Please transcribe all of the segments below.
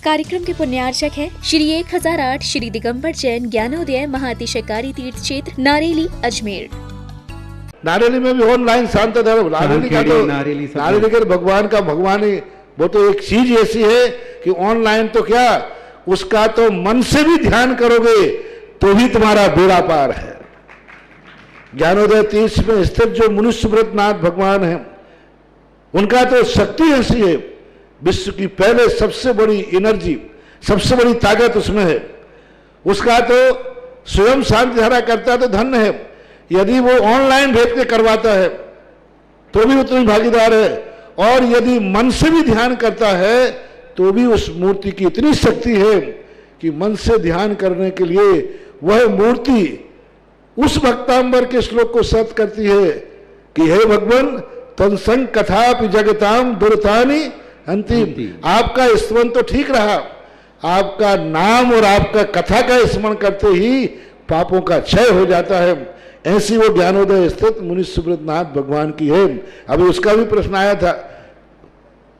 कार्यक्रम के पुण्यार्चक है श्री 1008 श्री दिगंबर जैन ज्ञानोदय महाअतिशयकारी तीर्थ क्षेत्र नारेली अजमेर। नारेली में भी ऑनलाइन शांत धर्म, नारेली का तो नारेली के भगवान का भगवान ही, वो तो एक चीज ऐसी है कि ऑनलाइन तो क्या, उसका तो मन से भी ध्यान करोगे तो भी तुम्हारा बेड़ा पार है। ज्ञानोदय तीर्थ में स्थित जो मुनि सुब्रतनाथ भगवान है, उनका तो शक्ति ऐसी है, विश्व की पहले सबसे बड़ी एनर्जी, सबसे बड़ी ताकत उसमें है। उसका तो स्वयं शांति धारा करता तो धन्य है, यदि वो ऑनलाइन भेज के करवाता है तो भी उतनी भागीदार है, और यदि मन से भी ध्यान करता है तो भी उस मूर्ति की इतनी शक्ति है कि मन से ध्यान करने के लिए वह मूर्ति उस भक्तांबर के श्लोक को सत करती है कि हे भगवान तत्संग कथापि जगताम दुर्तानि अंतिम। आपका स्मरण तो ठीक रहा, आपका नाम और आपका कथा का स्मरण करते ही पापों का क्षय हो जाता है। ऐसी वो ज्ञानोदय स्थित मुनि सुब्रतनाथ भगवान की है। अभी उसका भी प्रश्न आया था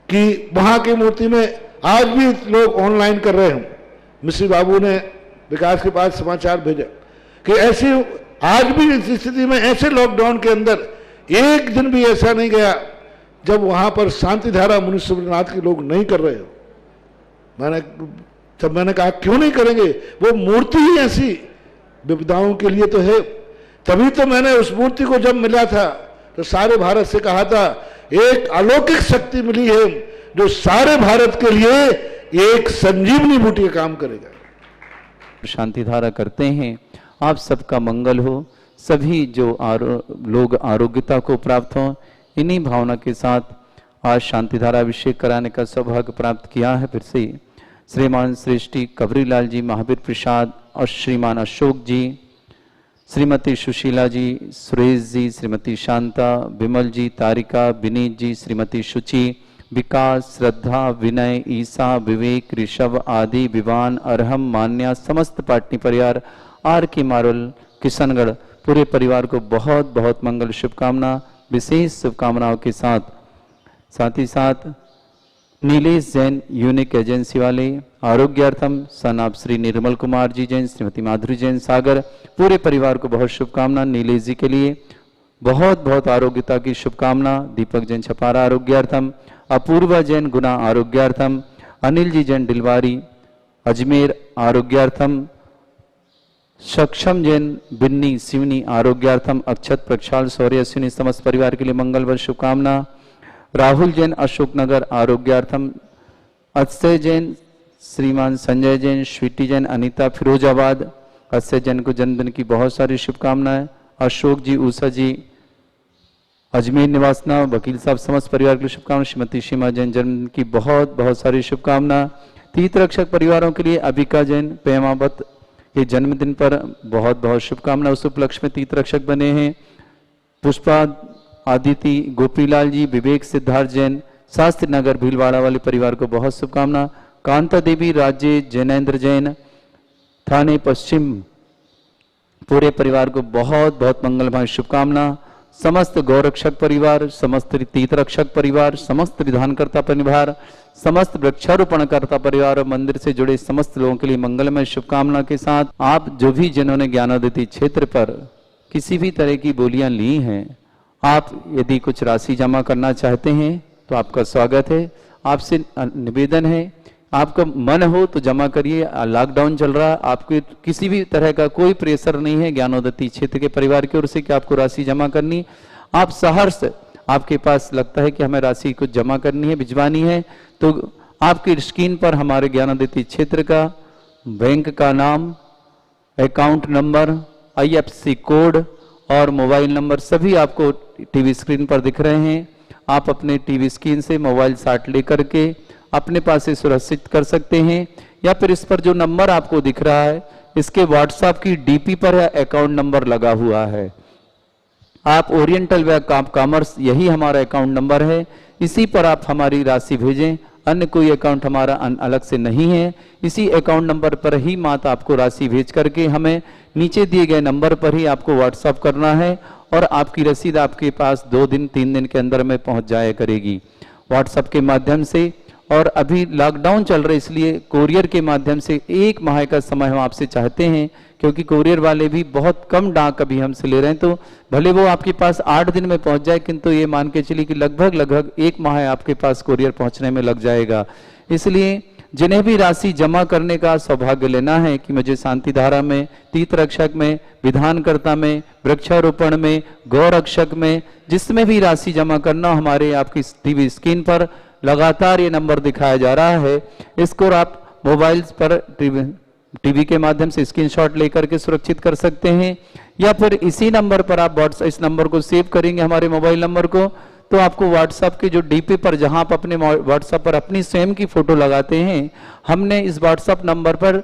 कि वहां की मूर्ति में आज भी लोग ऑनलाइन कर रहे हैं। मिश्री बाबू ने विकास के पास समाचार भेजा कि ऐसी आज भी इस स्थिति में, ऐसे लॉकडाउन के अंदर एक दिन भी ऐसा नहीं गया जब वहां पर शांति धारा मुनि सुब्रतनाथ के लोग नहीं कर रहे हो। मैंने कहा क्यों नहीं करेंगे, वो मूर्ति ही ऐसी विपदाओं के लिए तो है। तभी तो मैंने उस मूर्ति को जब मिला था तो सारे भारत से कहा था एक अलौकिक शक्ति मिली है जो सारे भारत के लिए एक संजीवनी बूटी का काम करेगा। शांति धारा करते हैं, आप सबका मंगल हो, सभी जो लोग आरोग्यता को प्राप्त हो। इन्हीं भावना के साथ आज शांति धारा अभिषेक कराने का सौभाग्य प्राप्त किया है। फिर से श्रीमान श्रेष्ठी कबरीलाल जी, महावीर प्रसाद और श्रीमान अशोक जी, श्रीमती सुशीला जी, सुरेश जी, श्रीमती शांता, विमल जी, तारिका, विनीत जी, श्रीमती शुचि, विकास, श्रद्धा, विनय, ईसा, विवेक, ऋषभ आदि, विवान, अरहम, मान्या, समस्त पाटनी परिवार, आर के मारुल, किशनगढ़, पूरे परिवार को बहुत बहुत मंगल शुभकामना, विशेष शुभकामनाओं के साथ ही साथ नीलेश जैन यूनिक एजेंसी वाले आरोग्यार्थम सन आप श्री निर्मल कुमार जी जैन, श्रीमती माधुरी जैन सागर, पूरे परिवार को बहुत शुभकामना। नीलेश जी के लिए बहुत बहुत आरोग्यता की शुभकामना। दीपक जैन छपारा आरोग्यार्थम, अपूर्वा जैन गुना आरोग्यार्थम, अनिल जी जैन डिलवारी अजमेर आरोग्यार्थम, सक्षम जैन बिन्नी सिवनी आरोग्यार्थम, अक्षत प्रक्षाल सौर्य अश्विनी समस्त परिवार के लिए मंगल व शुभकामना। राहुल जैन अशोकनगर आरोग्यार्थम, अक्षय जैन, श्रीमान संजय जैन, स्वीटी जैन, अनीता फिरोजाबाद, अक्षय जैन को जन्मदिन की बहुत सारी शुभकामनाएं। अशोक जी, उषा जी अजमेर निवासना, वकील साहब समस्त परिवार के लिए शुभकामनाएं। श्रीमती सीमा जैन जन्मदिन की बहुत बहुत सारी शुभकामना। तीर्थ रक्षक परिवारों के लिए अबिका जैन पेमावत के जन्मदिन पर बहुत बहुत शुभकामना। उस उपलक्ष्य में तीर्थ रक्षक बने हैं पुष्पा आदिति, गोपीलाल जी, विवेक सिद्धार्थ जैन, शास्त्री नगर भीलवाड़ा वाले परिवार को बहुत शुभकामना। कांता देवी, राज्य जैनेन्द्र जैन, थाने पश्चिम, पूरे परिवार को बहुत बहुत मंगलमय शुभकामना। समस्त गौरक्षक परिवार, समस्त तीर्थ रक्षक परिवार, समस्त विधानकर्ता परिवार, समस्त वृक्षारोपणकर्ता परिवार और मंदिर से जुड़े समस्त लोगों के लिए मंगलमय शुभकामना के साथ आप जो भी जिन्होंने ज्ञानोदय क्षेत्र पर किसी भी तरह की बोलियां ली हैं, आप यदि कुछ राशि जमा करना चाहते हैं तो आपका स्वागत है। आपसे निवेदन है, आपका मन हो तो जमा करिए। लॉकडाउन चल रहा है, आपको किसी भी तरह का कोई प्रेशर नहीं है ज्ञानोदय क्षेत्र के परिवार की ओर से कि आपको राशि जमा करनी। आप सहर्ष, आपके पास लगता है कि हमें राशि कुछ जमा करनी है, भिजवानी है, तो आपकी स्क्रीन पर हमारे ज्ञानोदय क्षेत्र का बैंक का नाम, अकाउंट नंबर, IFSC कोड और मोबाइल नंबर सभी आपको टीवी स्क्रीन पर दिख रहे हैं। आप अपने टीवी स्क्रीन से मोबाइल साट लेकर के अपने पास से सुरक्षित कर सकते हैं, या फिर इस पर जो नंबर आपको दिख रहा है इसके व्हाट्सएप की DP पर अकाउंट नंबर लगा हुआ है। आप ओरिएंटल वे कॉमर्स, यही हमारा अकाउंट नंबर है, इसी पर आप हमारी राशि भेजें। अन्य कोई अकाउंट हमारा अलग से नहीं है। इसी अकाउंट नंबर पर ही मात्र आपको राशि भेज करके हमें नीचे दिए गए नंबर पर ही आपको व्हाट्सएप करना है और आपकी रसीद आपके पास 2 दिन 3 दिन के अंदर में पहुंच जाया करेगी व्हाट्सएप के माध्यम से। और अभी लॉकडाउन चल रहा है, इसलिए कोरियर के माध्यम से 1 माह का समय हम आपसे चाहते हैं, क्योंकि कोरियर वाले भी बहुत कम डाक अभी हमसे ले रहे हैं। तो भले वो आपके पास 8 दिन में पहुंच जाए, किंतु ये मान के चलिए कि लगभग 1 माह आपके पास कोरियर पहुंचने में लग जाएगा। इसलिए जिन्हें भी राशि जमा करने का सौभाग्य लेना है कि मुझे शांति धारा में, तीर्थ रक्षक में, विधानकर्ता में, वृक्षारोपण में, गौरक्षक में, जिसमें भी राशि जमा करना, हमारे आपकी टीवी स्क्रीन पर लगातार ये नंबर दिखाया जा रहा है। इसको आप मोबाइल पर टीवी के माध्यम से स्क्रीनशॉट लेकर के सुरक्षित कर सकते हैं, या फिर इसी नंबर पर आप इस नंबर को सेव करेंगे, हमारे मोबाइल नंबर को, तो आपको व्हाट्सएप के जो डीपी पर, जहां आप अपने व्हाट्सएप पर अपनी स्वयं की फोटो लगाते हैं, हमने इस व्हाट्सएप नंबर पर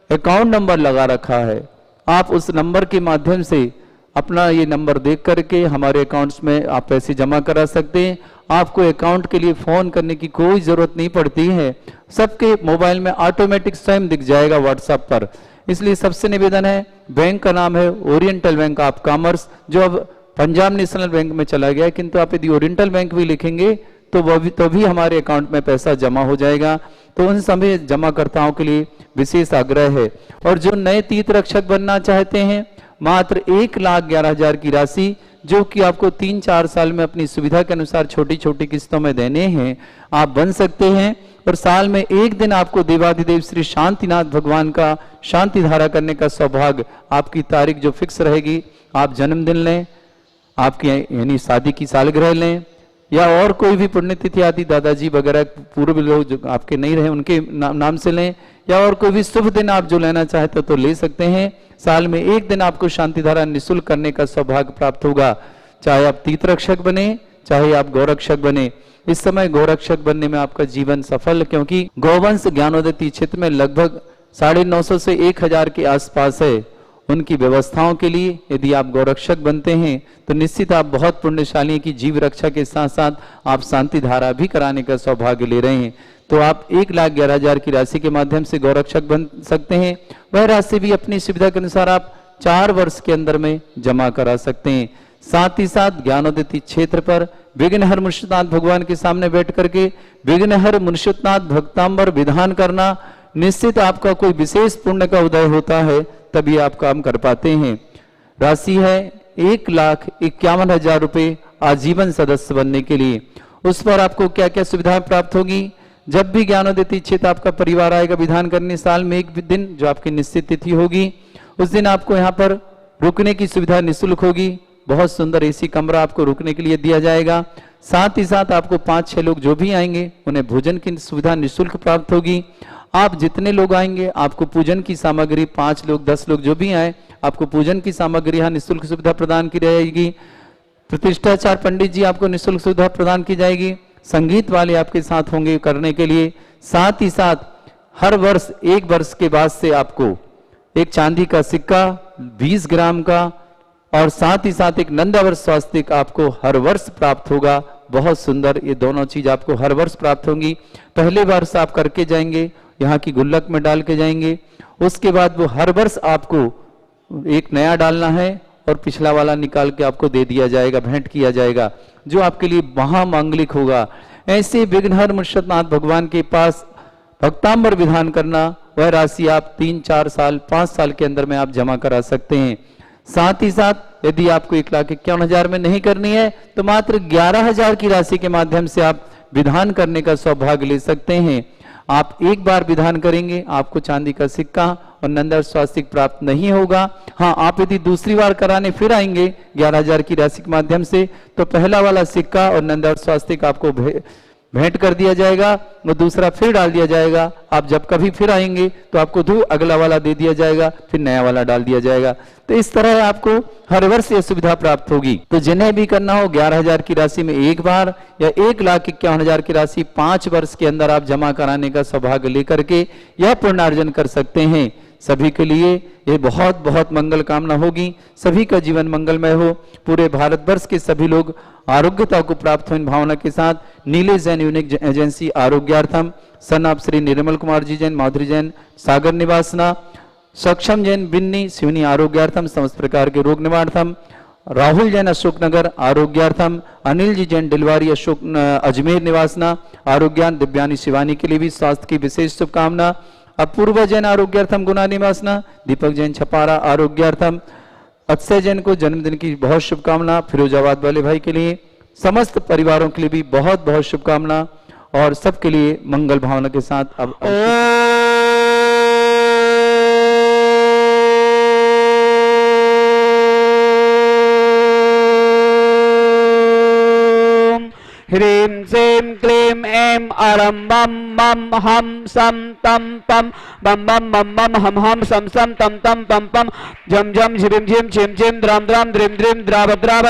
अकाउंट नंबर लगा रखा है। आप उस नंबर के माध्यम से अपना ये नंबर देख करके हमारे अकाउंट्स में आप पैसे जमा करा सकते हैं। आपको अकाउंट के लिए फोन करने की कोई जरूरत नहीं पड़ती है, सबके मोबाइल में ऑटोमेटिक स्वयं दिख जाएगा व्हाट्सएप पर। इसलिए सबसे निवेदन है, बैंक का नाम है ओरिएंटल बैंक ऑफ कॉमर्स, जो अब पंजाब नेशनल बैंक में चला गया है, किंतु आप यदि ओरिएंटल बैंक भी लिखेंगे तो वो भी हमारे अकाउंट में पैसा जमा हो जाएगा। तो उन सभी जमाकर्ताओं के लिए विशेष आग्रह है। और जो नए तीर्थ रक्षक बनना चाहते हैं, मात्र 1,11,000 की राशि, जो कि आपको 3-4 साल में अपनी सुविधा के अनुसार छोटी छोटी किस्तों में देने हैं, आप बन सकते हैं। और साल में 1 दिन आपको देवाधिदेव श्री शांतिनाथ भगवान का शांति धारा करने का सौभाग्य, आपकी तारीख जो फिक्स रहेगी, आप जन्मदिन लें, आपकी यानी शादी की सालगिरह लें, या और कोई भी पुण्यतिथि आदि दादाजी वगैरह पूर्व लोग जो आपके नहीं रहे उनके नाम से लें, या और कोई भी शुभ दिन आप जो लेना चाहते हो तो ले सकते हैं। साल में 1 दिन आपको शांति धारा निःशुल्क करने का सौभाग्य प्राप्त होगा, चाहे आप तीर्थ रक्षक बने, चाहे आप गौरक्षक बने। इस समय गौरक्षक बनने में आपका जीवन सफल, क्योंकि गौवंश ज्ञानोदय क्षेत्र में लगभग 950 से 1000 के आसपास है। उनकी व्यवस्थाओं के लिए यदि आप गौरक्षक बनते हैं तो निश्चित आप बहुत पुण्यशाली हैं कि जीव रक्षा के साथ साथ आप शांति धारा भी कराने का सौभाग्य ले रहे हैं। तो आप 1,11,000 की राशि के माध्यम से गौरक्षक बन सकते हैं। वह राशि भी अपनी सुविधा के अनुसार आप 4 वर्ष के अंदर में जमा करा सकते हैं। साथ ही साथ ज्ञानोदय क्षेत्र पर विघ्नहर मुनिषुतनाथ भगवान के सामने बैठ करके विघ्नहर मुनिषुतनाथ भक्तांबर विधान करना, निश्चित आपका कोई विशेष पुण्य का उदय होता है, तभी आप काम कर पाते हैं। राशि है 1,51,000 रुपए आजीवन सदस्य बनने के लिए। उस पर आपको क्या क्या सुविधाएं प्राप्त होगी? जब भी ज्ञानोदय क्षेत्र आपका परिवार आएगा विधान करने, साल में 1 दिन जो आपकी निश्चित तिथि होगी, उस दिन आपको यहाँ पर रुकने की सुविधा निःशुल्क होगी। बहुत सुंदर एसी कमरा आपको रुकने के लिए दिया जाएगा। साथ ही साथ आपको 5-6 लोग जो भी आएंगे उन्हें भोजन की सुविधा निःशुल्क प्राप्त होगी। आप जितने लोग आएंगे आपको पूजन की सामग्री, 5 लोग 10 लोग जो भी आए, आपको पूजन की सामग्री यहाँ निःशुल्क सुविधा प्रदान की जाएगी। प्रतिष्ठाचार पंडित जी आपको निःशुल्क सुविधा प्रदान की जाएगी। संगीत वाले आपके साथ होंगे करने के लिए। साथ ही साथ हर वर्ष 1 वर्ष के बाद से आपको एक चांदी का सिक्का 20 ग्राम का, और साथ ही साथ एक नंदावर स्वास्तिक आपको हर वर्ष प्राप्त होगा। बहुत सुंदर, ये दोनों चीज आपको हर वर्ष प्राप्त होंगी। पहले वर्ष आप करके जाएंगे, यहाँ की गुल्लक में डाल के जाएंगे, उसके बाद वो हर वर्ष आपको एक नया डालना है और पिछला वाला निकाल के आपको दे दिया जाएगा, भेंट किया जाएगा, जो आपके लिए महामांगलिक होगा। ऐसे विघ्नहर मुनिषुतनाथ भगवान के पास भक्तांबर विधान करना, वह राशि आप 3-4 साल 5 साल के अंदर में आप जमा करा सकते हैं। साथ ही साथ यदि आपको 1,51,000 में नहीं करनी है तो मात्र 11,000 की राशि के माध्यम से आप विधान करने का सौभाग्य ले सकते हैं। आप एक बार विधान करेंगे, आपको चांदी का सिक्का और नंदावर स्वास्तिक प्राप्त नहीं होगा। हाँ, आप यदि दूसरी बार कराने फिर आएंगे 11,000 की राशि के माध्यम से, तो पहला वाला सिक्का और नंदावर स्वास्तिक आपको भेंट कर दिया जाएगा, वो दूसरा फिर डाल दिया जाएगा। आप जब कभी फिर आएंगे तो आपको अगला वाला दे दिया जाएगा, फिर नया वाला डाल दिया जाएगा। तो इस तरह आपको हर वर्ष यह सुविधा प्राप्त होगी। तो जिन्हें भी करना हो 11,000 की राशि में एक बार, या 1,51,000 की राशि 5 वर्ष के अंदर आप जमा कराने का सौभाग्य लेकर के यह पुण्यार्जन कर सकते हैं। सभी के लिए ये बहुत बहुत मंगल कामना होगी, सभी का जीवन मंगलमय हो, पूरे भारतवर्ष के सभी लोग आरोग्यता को प्राप्त हो। इन भावना के साथ नीले जैन यूनिक एजेंसी आरोग्यार्थम, सन ऑफ श्री निर्मल कुमार जी जैन, माधुरी जैन सागर निवासना, सक्षम जैन बिन्नी शिवनी आरोग्यार्थम, समस्त प्रकार के रोग निवारणार्थम, राहुल जैन अशोकनगर आरोग्यार्थम, अनिल जी जैन डिलवारी अजमेर निवासना आरोग्यान, दिव्यानी शिवानी के लिए भी स्वास्थ्य की विशेष शुभकामना। अपूर्व जैन आरोग्यार्थम गुना निवासना, दीपक जैन छपारा आरोग्यार्थम, अक्षय जैन को जन्मदिन की बहुत शुभकामना। फिरोजाबाद वाले भाई के लिए, समस्त परिवारों के लिए भी बहुत बहुत शुभकामना और सबके लिए मंगल भावना के साथ अब ह्रीं श्रीं क्लीं ऐं अरं बम बम हम सम तम पम बम बम बम बम हम सम सम तम तम पम पम झम झम झिम झिम छिम छिम द्राम द्राम द्रिम द्रिम द्राव द्राव।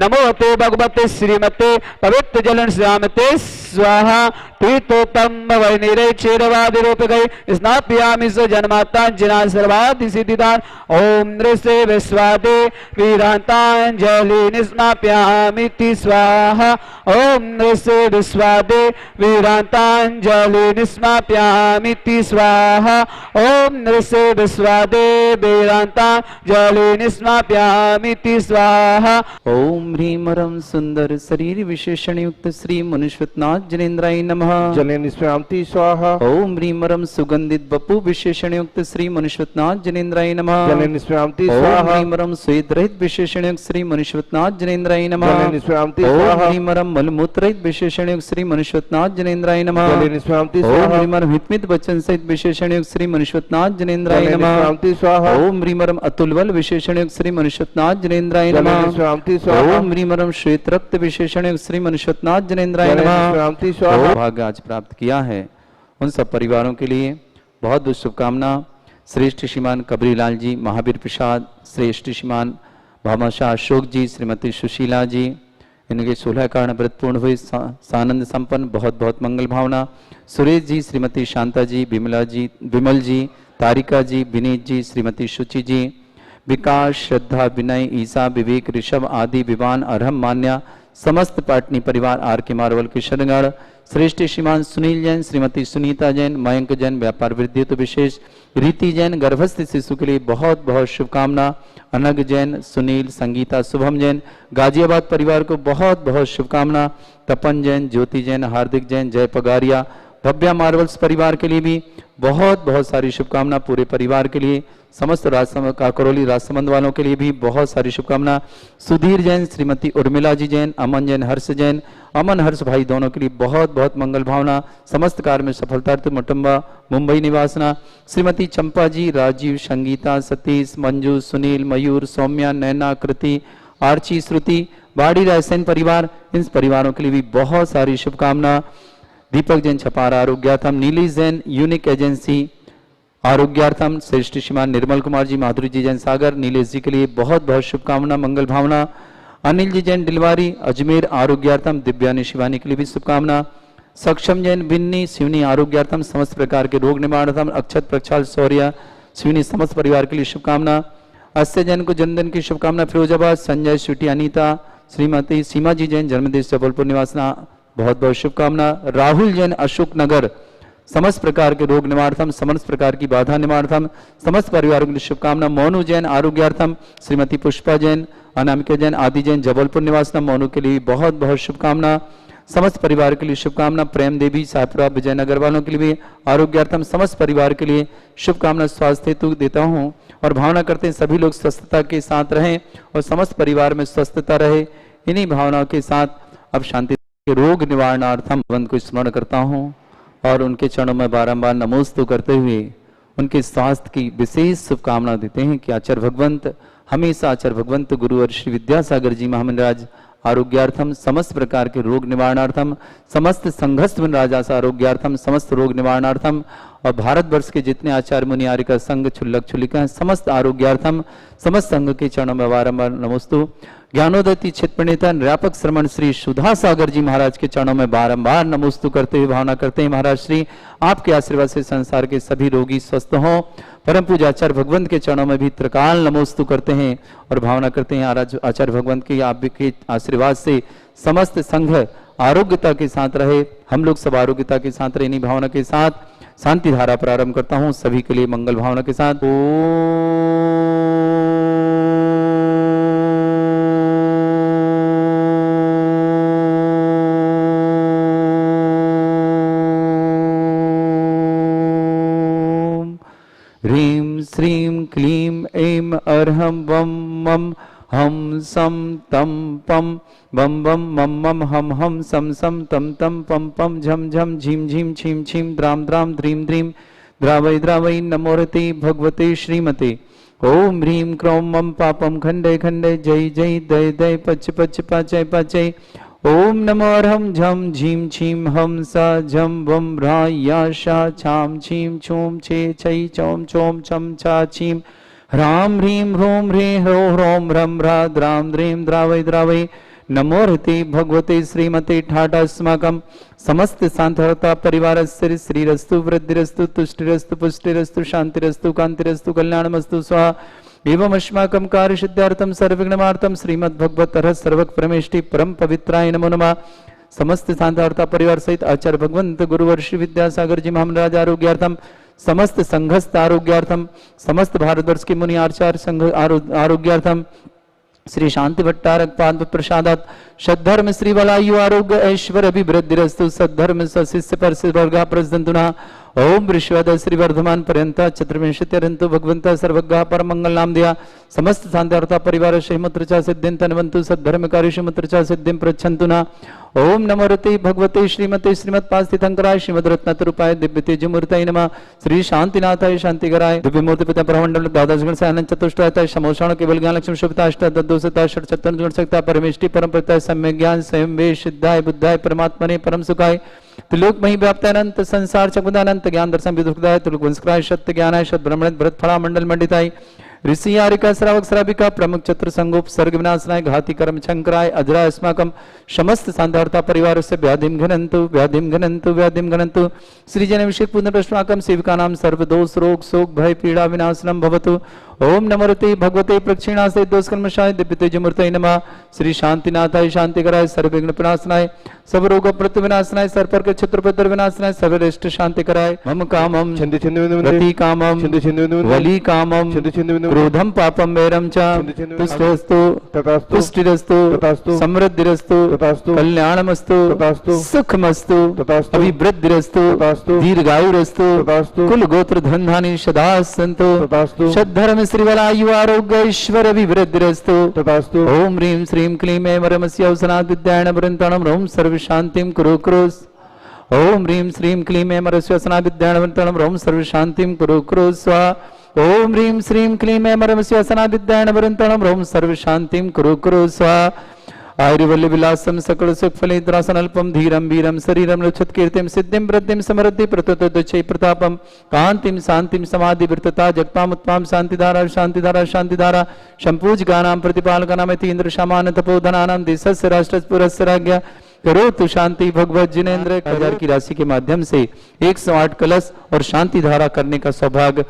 नमो ते भगवते श्रीमते पवित्र जलन श्यामते स्वाहा। पीतोतम वैनिरे क्षीरवादि रूपकै स्नाप्यामि स जन्माता जना सर्वादि सिद्धिदान। ओम नृसे विश्वादे वीरांतांजलि निस्नाप्यामि स्वाहा। ओम नृसे विश्वादे वीरांतांजलि निस्नाप्यामि स्वाहा। ओम नृसे विश्वादे वीरांतांजलि निस्नाप्यामि स्वाहा। ओम ह्रीं रं सुंदर शरीर विशेषण युक्त श्री मनुष्वतनाथ जनेन्द्राय नमः। जले निष्प्यामि स्वाहा। ओम ह्रीं रं सुगंधित बपु विशेषण युक्त श्री मनुष्वतनाथ जनेन्द्राय नमः। जले निष्प्यामि ओम स्वाहा। ह्रीं रं स्वेद रहित विशेषण युक्त श्री मनुष्वतनाथ जनेन्द्राय नमः। जले निष्प्यामि ओम स्वाहा। ह्रीं रं मलमूत्र रहित विशेषण युक्त श्री मनुष्वतनाथ जनेन्द्राय नमः। जले निष्प्यामि ओम स्वाहा। ह्रीं रं हितमित वचन सहित विशेषण युक्त श्री मनुष्वतनाथ जनेन्द्राय जले नमः। निष्प्यामि स्वाहा। ओम ह्रीं रं अतुल बल विशेषण युक्त श्री मनुष्वतनाथ जनेन्द्राय जले नमः। निष्प्यामि स्वाहा। ओम ह्रीं रं श्वेत रक्त विशेषण युक्त श्री मनुष्वतनाथ जनेन्द्राय जले नमः। निष्प्यामि स्वाहा। भाग्य आज प्राप्त किया है उन सब परिवारों के लिए बहुत बहुत शुभकामना। श्रेष्ठ श्रीमान कबरीलाल जी, महावीर प्रसाद, श्रेष्ठ श्रीमान भामाशाह अशोक जी, श्रीमती सुशीला जी, इनके 16 कारण व्रत पूर्ण हुए, सानंद संपन्न, बहुत बहुत मंगल भावना। सुरेश जी, श्रीमती शांता जी, विमल जी, तारिका जी, विनीत जी, श्रीमती शुचि जी, विकास, श्रद्धा, विनय, ईसा, विवेक, ऋषभ आदि विवान अरहम मान्या, समस्त पाटनी परिवार, आर के मारवल किशनगढ़, श्रेष्ठ श्रीमान सुनील जैन, श्रीमती सुनीता जैन, मयंक जैन, व्यापार वृद्धि तो विशेष, रीति जैन, गर्भस्थ शिशु के लिए बहुत बहुत शुभकामना। अनग जैन, सुनील, संगीता, शुभम जैन, गाजियाबाद परिवार को बहुत बहुत शुभकामना। तपन जैन, ज्योति जैन, हार्दिक जैन, जय पगारिया, भव्या मार्वल्स परिवार के लिए भी बहुत बहुत सारी शुभकामना। पूरे परिवार के लिए, समस्त राजसमंद काकरोली राजसमंद वालों के लिए भी बहुत सारी शुभकामना। सुधीर जैन, श्रीमती उर्मिला जी जैन, अमन जैन, हर्ष जैन, अमन हर्ष भाई दोनों के लिए बहुत बहुत मंगल भावना। समस्त कार्य में सफलता मुटुंबा मुंबई निवासना। श्रीमती चंपा जी, राजीव, संगीता, सतीश, मंजू, सुनील, मयूर, सौम्या, नैना, कृति, आर्ची, श्रुति, बाड़ी रायसेन परिवार, इन परिवारों के लिए भी बहुत सारी शुभकामना। दीपक जैन छपारा आरोग्यार्थम, नीली जैन यूनिक एजेंसी आरोग्यार्थम, श्रेष्ठ श्रीमान निर्मल कुमार जी, माधुरी जी जैन सागर, नीलेश जी के लिए बहुत बहुत शुभकामना, मंगल भावना। अनिल जी जैन डिलवारी अजमेर आरोग्यार्थम, दिव्यानी शिवानी के लिए भी शुभकामना। सक्षम जैन बिन्नी शिवनी आरोग्यार्थम, समस्त प्रकार के रोग निवारणार्थम, अक्षत प्रक्षाल शौर्य शिवनी समस्त परिवार के लिए शुभकामना। अस्य जैन को जन्मदिन की शुभकामना। फिरोजाबाद संजय, स्वीटी, अनीता, श्रीमती सीमा जी जैन जन्मदिन जबलपुर निवासना, बहुत बहुत शुभकामना। राहुल जैन अशोकनगर, समस्त प्रकार के रोग निवारणार्थम, समस्त प्रकार की बाधा निवारणार्थम, समस्त परिवारों के लिए शुभकामना। मोनू जैन आरोग्यार्थम, श्रीमती पुष्पा जैन, अनामिका जैन, आदि जैन जबलपुर निवासना, मोनू के लिए बहुत बहुत शुभकामना। समस्त परिवार के लिए शुभकामना। प्रेम देवी साहपुरा विजयनगर वालों के लिए भी आरोग्यार्थम, समस्त परिवार के लिए शुभकामना स्वास्थ्य हेतु देता हूँ और भावना करते हैं सभी लोग स्वस्थता के साथ रहें और समस्त परिवार में स्वस्थता रहे। इन्हीं भावनाओं के साथ अब शांति के रोग निवारणार्थम भगवान को स्मरण करता हूँ और उनके चरणों में बारंबार नमोस्तु करते हुए उनके स्वास्थ्य की विशेष शुभकामना देते हैं कि आचार्य भगवंत हमेशा आचार्य भगवंत गुरु और श्री विद्यासागर जी महामंडराज आरोग्यार्थम, समस्त प्रकार के रोग निवारणार्थम, समस्त संघस्थ राजास आरोग्यार्थम, समस्त रोग निवारणार्थम और भारतवर्ष के जितने आचार्य मुनि आर्य संघ छुल्लक छुल्लिका हैं समस्त आरोग्यार्थम, समस्त संघ के चरणों में बारंबार नमोस्तु। ज्ञानोदयती क्षेत्र प्रणेता व्यापक श्रमण श्री सुधा सागर जी महाराज के चरणों में बारंबार नमोस्तु करते हुए भावना करते हैं महाराज श्री आपके आशीर्वाद से संसार के सभी रोगी स्वस्थ हों। परम पूज्य आचार्य भगवंत के चरणों में भी त्रिकाल नमोस्तु करते हैं और भावना करते हैं आचार्य भगवंत के आपके आशीर्वाद से समस्त संघ आरोग्यता के साथ रहे, हम लोग सब आरोग्यता के साथ रहे। इन्हीं भावना के साथ शांति धारा प्रारंभ करता हूं सभी के लिए मंगल भावना के साथ। ह्रीं श्रीं क्लीं ऐं अर्हं वं मं हम सम तम पम बम बम मम मम हम सम सम तम तम पम पम झम झम झीम झीम छीम छीम द्राम द्राम द्रीम द्रीम द्रावै द्रावै नमोरते भगवते श्रीमते। ओम ह्रीं क्रों मम पापम खंडे खंडे जय जय दय दय पच पच पाचय पाचय। ओम नमो अर्हं झम झीम छीम हम सा झम वम रा या शा छाम छीम छूम छे छै चौम चोम छम छा छीम ह्राम ह्रीं ह्रूं ह्रीं ह्रो ह्रों ह्रम ह्रा द्राम द्रीं द्रावै द्रावै नमोरते भगवते श्रीमते ठाटास्माकं समस्त सांतरता परिवारस्य श्रीरस्तु वृद्धिरस्तु तुष्टिरस्तु पुष्टिरस्तु शांतिरस्तु कांतिरस्तु कल्याणमस्तु स्वाहा। एवं अस्माकं कार्यसिद्ध्यार्थं सर्वविघ्नमार्तं श्रीमद्भगवतः सर्वक परमेष्टि परम पवित्राय नमो नमः। समस्त सांतरता परिवार सहित आचार्य भगवंत गुरुवर श्री विद्यासागर जी महाराज आरोग्यार्थम समस्त संघस्थ आरोग्यार्थम समस्त भारतवर्ष के मुनि आचार्य संघ आरोग्यार्थम श्री शांति भट्टारक पाद प्रसादात सद्धर्म श्री वलायु आरोग्य ऐश्वर्य अभिवृद्धिरस्तु सद्धर्म शिष्य पर वर्गा प्रसदंतुना। ओम विश्वद श्री वर्धमान पर्यंत चतुर्विंशत्यरंतु भगवंता सर्वज्ञ पर मंगल नाम दिया समस्त शांतिर्ता परिवार श्रीमत्रचा सिद्धिं तन्वन्तु सद्धर्मकारी श्रीमत्रचा सिद्धिं प्रच्छन्तुना। ओम नमो रते भगवते श्रीमते श्रीमत्पास्थितंकराय श्रीमद्रत्नतरूपाय दिव्य तेजमूर्तये नमः। श्री शांतिनाथाय शांतिकराय दिव्य मूर्ति पिता परमंडल द्वादश गण से अनंत चतुष्टयताय समोषण केवल ज्ञान लक्ष्मी शुभता अष्ट तद्दोषता षट सत्तर गुण सकता परमेष्टि परम पिता सम्यक ज्ञान स्वयं वे सिद्धाय बुद्धाय परमात्मने परम सुखाय त्रिलोक मही व्याप्त अनंत संसार चकुदानंत ज्ञान दर्शन विदुखदाय त्रिलोक वंशकाय सत्य ज्ञानाय सद ब्रह्मण भरत फला मंडल मंडिताय ऋषि यारिका श्रावक श्राविका प्रमुख चतुर संगोप सर्ग विनाशनाय घाति कर्म शंकराय अजराय अस्माकं समस्त सांधारता परिवार से व्याधिम घनंतु व्याधिम घनंतु व्याधिम घनंतु श्रीजन अभिषेक पुनर्प्रश्नाकम सेविकानां सर्वदोष रोग शोक भय पीड़ा विनाशनम भवतु। ओम नमोरते भगवते प्रक्षिणासे दोषकर्मशाय दिव्य तेजमूर्तये नमः। श्री शांतिनाथाय शांतिकराय सर्वविघ्न विनाशनाय सब रोग प्रतिविनाशनाय सर्पर के क्षेत्र विनाशनाय सर्वश्रेष्ठ शांतिकराय मम कामम छंद छंद रति कामम छंद छंद वली कामम छंद छंद क्रोधम पापम वैरम च तुष्टिरस्तु तथास्तु पुष्टिरस्तु तथास्तु समृद्धिरस्तु तथास्तु कल्याणमस्तु तथास्तु सुखमस्तु तथास्तु अभिवृद्धिरस्तु तथास्तु दीर्घायुरस्तु तथास्तु कुल गोत्र धन धानी सदा सन्तु तथास्तु सद्धर्म श्रीवलायु आरोग्य ऐश्वर्य अभिवृद्धिरस्तु तथास्तु। ओम ह्रीं श्रीं क्लीं ऐं वरमस्य अवसनात् विद्यायण वृन्ताणं रोम सर्व शांतिं कुरु कुरुस्। ओम ह्रीं श्रीं क्लीं ऐं वरमस्य अवसनात् विद्यायण वृन्ताणं रोम सर्व शांतिं कुरु कुरु स्वाहा। ओम ह्रीं श्रीं क्लीं ऐं वरमस्य अवसनात् विद्यायण वृन्ताणं रोम सर्व शांतिं कुरु कुरु स्वाहा। आयुर्वल्य विलासम सकल सुख फलिद्रासन अल्पम धीरम वीरम शरीरम लक्षत कीर्तिम सिद्धिम वृद्धिम समृद्धि प्रतोदय प्रतापम कांतिम शांतिम समाधि वृत्तता जगताम उत्तम शांतिधारा शांतिधारा शांतिधारा संपूज गानाम प्रतिपालकानाम इंद्र शामान तपोधनानाम देशस्य राष्ट्रस्य पुरस्य राज्ञा करो तो शांति भगवत जिनेन्द्र 1000 की राशि के माध्यम से 108 कलश और शांति धारा करने का सौभाग्य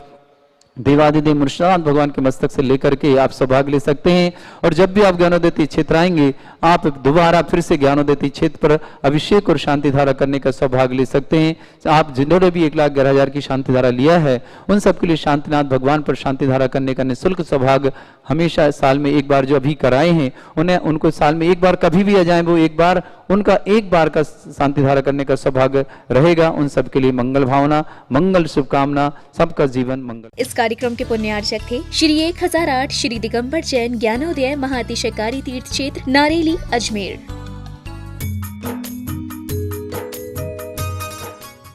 देवादिदेव मुर्शिदाबाद भगवान के मस्तक से लेकर के आप सौभाग्य ले सकते हैं। और जब भी आप ज्ञानोदयती क्षेत्र आएंगे आप दोबारा फिर से ज्ञानोदयती क्षेत्र पर अभिषेक और शांति धारा करने का सौभाग्य ले सकते हैं। आप जिन्होंने भी 1,11,000 की शांति धारा लिया है उन सबके लिए शांतिनाथ भगवान पर शांति धारा करने का निःशुल्क सौभाग्य हमेशा साल में एक बार जो अभी कराए हैं उन्हें उनको साल में एक बार कभी भी आ जाए वो एक बार उनका एक बार का शांति धारा करने का सौभाग्य रहेगा। उन सबके लिए मंगल भावना मंगल शुभकामना सबका जीवन मंगल। इस कार्यक्रम के पुण्यार्चक थे श्री 1008 श्री दिगंबर जैन ज्ञानोदय महाअतिशयकारी तीर्थ क्षेत्र नारेली अजमेर।